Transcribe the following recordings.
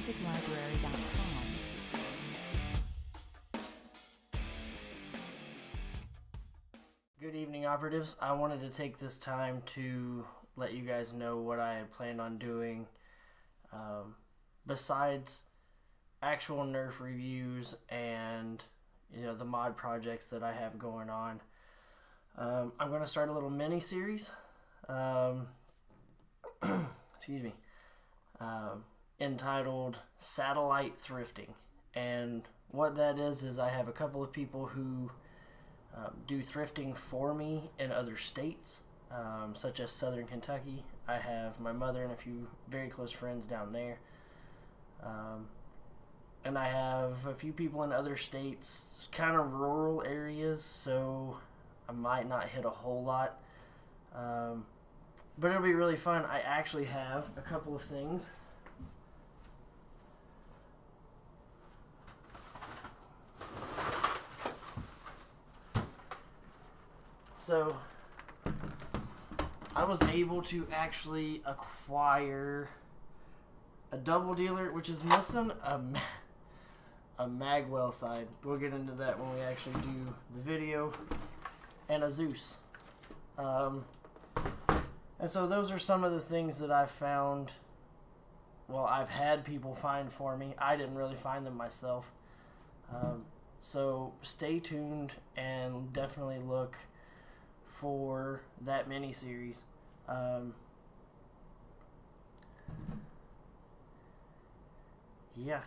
musiclibrary.com. Good evening, operatives. I wanted to take this time to let you guys know what I had planned on doing besides actual Nerf reviews and the mod projects that I have going on. I'm going to start a little mini series excuse me, entitled Satellite Thrifting. And what that is I have a couple of people who do thrifting for me in other states, such as Southern Kentucky. I have my mother and a few very close friends down there. And I have a few people in other states, kind of rural areas, so I might not hit a whole lot. But it'll be really fun. I actually have a couple of things. So, I was able to actually acquire a double dealer, which is missing a Magwell side. We'll get into that when we actually do the video. And a Zeus. And so those are some of the things that I've found. Well, I've had people find for me. I didn't really find them myself. So stay tuned and definitely look for that mini-series. Yeah,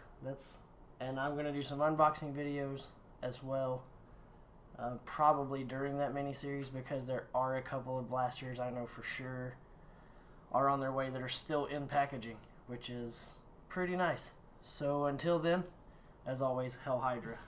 and I'm going to do some unboxing videos as well, probably during that mini-series, because there are a couple of blasters I know for sure are on their way that are still in packaging, which is pretty nice. So until then, as always, Hell Hydra.